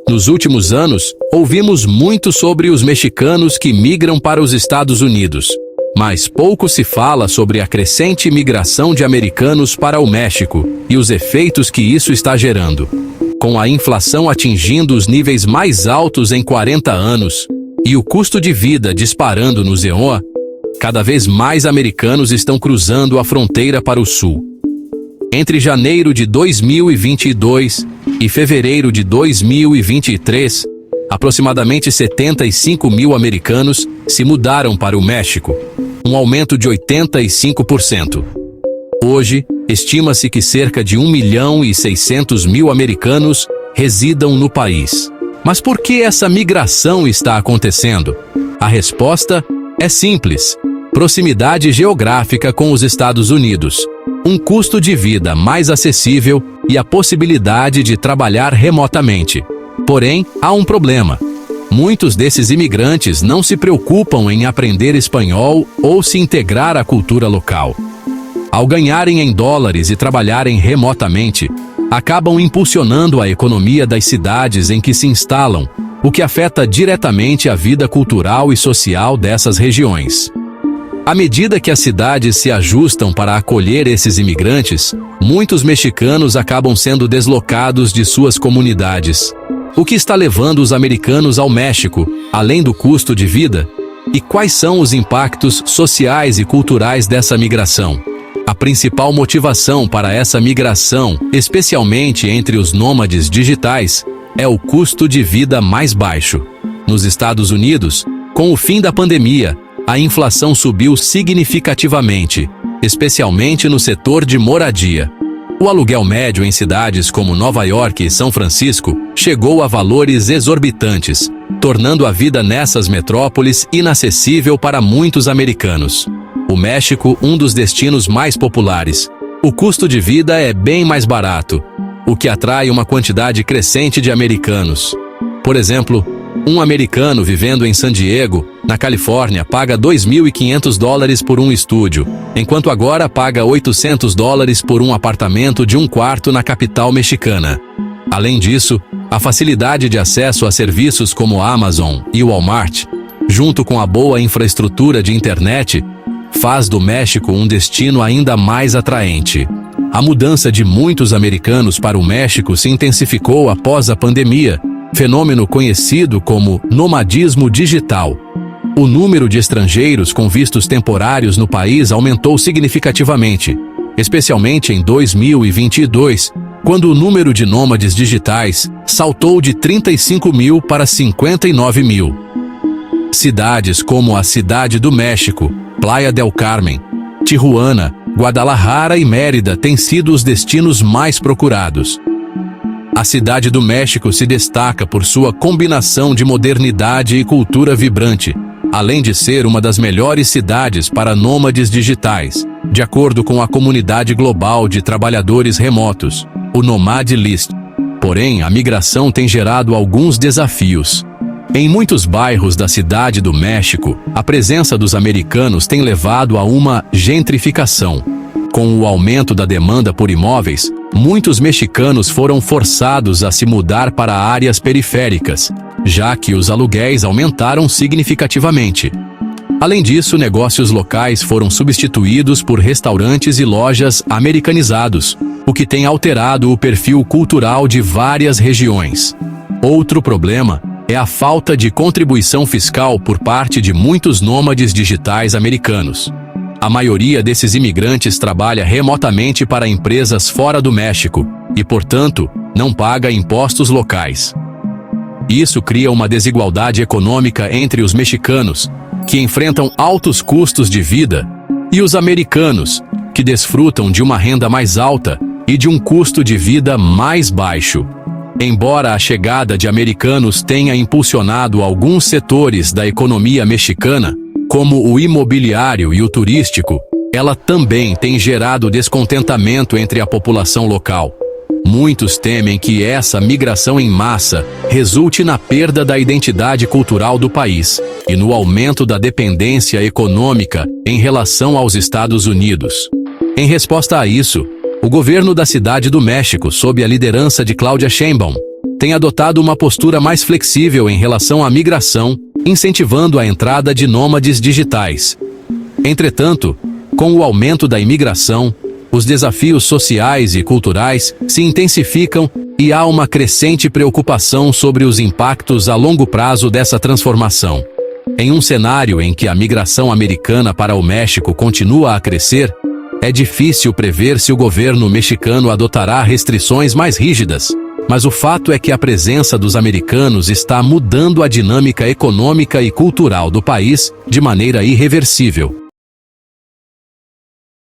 Nos últimos anos, ouvimos muito sobre os mexicanos que migram para os Estados Unidos, mas pouco se fala sobre a crescente migração de americanos para o México e os efeitos que isso está gerando. Com a inflação atingindo os níveis mais altos em 40 anos e o custo de vida disparando no ZEOA, cada vez mais americanos estão cruzando a fronteira para o sul. Entre janeiro de 2022 e fevereiro de 2023, aproximadamente 75 mil americanos se mudaram para o México, um aumento de 85%. Hoje, estima-se que cerca de 1.600.000 americanos residam no país. Mas por que essa migração está acontecendo? A resposta é simples: proximidade geográfica com os Estados Unidos, um custo de vida mais acessível e a possibilidade de trabalhar remotamente. Porém, há um problema. Muitos desses imigrantes não se preocupam em aprender espanhol ou se integrar à cultura local. Ao ganharem em dólares e trabalharem remotamente, acabam impulsionando a economia das cidades em que se instalam, o que afeta diretamente a vida cultural e social dessas regiões. À medida que as cidades se ajustam para acolher esses imigrantes, muitos mexicanos acabam sendo deslocados de suas comunidades. O que está levando os americanos ao México, além do custo de vida? E quais são os impactos sociais e culturais dessa migração? A principal motivação para essa migração, especialmente entre os nômades digitais, é o custo de vida mais baixo. Nos Estados Unidos, com o fim da pandemia, a inflação subiu significativamente, especialmente no setor de moradia. O aluguel médio em cidades como Nova York e São Francisco chegou a valores exorbitantes, tornando a vida nessas metrópoles inacessível para muitos americanos. O México, um dos destinos mais populares. O custo de vida é bem mais barato, o que atrai uma quantidade crescente de americanos. Por exemplo, um americano vivendo em San Diego, na Califórnia, paga $2.500 por um estúdio, enquanto agora paga $800 por um apartamento de um quarto na capital mexicana. Além disso, a facilidade de acesso a serviços como a Amazon e o Walmart, junto com a boa infraestrutura de internet, faz do México um destino ainda mais atraente. A mudança de muitos americanos para o México se intensificou após a pandemia, fenômeno conhecido como nomadismo digital. O número de estrangeiros com vistos temporários no país aumentou significativamente, especialmente em 2022, quando o número de nômades digitais saltou de 35 mil para 59 mil. Cidades como a Cidade do México, Playa del Carmen, Tijuana, Guadalajara e Mérida têm sido os destinos mais procurados. A Cidade do México se destaca por sua combinação de modernidade e cultura vibrante, além de ser uma das melhores cidades para nômades digitais, de acordo com a Comunidade Global de Trabalhadores Remotos, o Nomad List. Porém, a migração tem gerado alguns desafios. Em muitos bairros da Cidade do México, a presença dos americanos tem levado a uma gentrificação. Com o aumento da demanda por imóveis, muitos mexicanos foram forçados a se mudar para áreas periféricas, já que os aluguéis aumentaram significativamente. Além disso, negócios locais foram substituídos por restaurantes e lojas americanizados, o que tem alterado o perfil cultural de várias regiões. Outro problema é a falta de contribuição fiscal por parte de muitos nômades digitais americanos. A maioria desses imigrantes trabalha remotamente para empresas fora do México e, portanto, não paga impostos locais. Isso cria uma desigualdade econômica entre os mexicanos, que enfrentam altos custos de vida, e os americanos, que desfrutam de uma renda mais alta e de um custo de vida mais baixo. Embora a chegada de americanos tenha impulsionado alguns setores da economia mexicana, como o imobiliário e o turístico, ela também tem gerado descontentamento entre a população local. Muitos temem que essa migração em massa resulte na perda da identidade cultural do país e no aumento da dependência econômica em relação aos Estados Unidos. Em resposta a isso, o governo da Cidade do México, sob a liderança de Claudia Sheinbaum, tem adotado uma postura mais flexível em relação à migração, incentivando a entrada de nômades digitais. Entretanto, com o aumento da imigração, os desafios sociais e culturais se intensificam e há uma crescente preocupação sobre os impactos a longo prazo dessa transformação. Em um cenário em que a migração americana para o México continua a crescer, é difícil prever se o governo mexicano adotará restrições mais rígidas. Mas o fato é que a presença dos americanos está mudando a dinâmica econômica e cultural do país de maneira irreversível.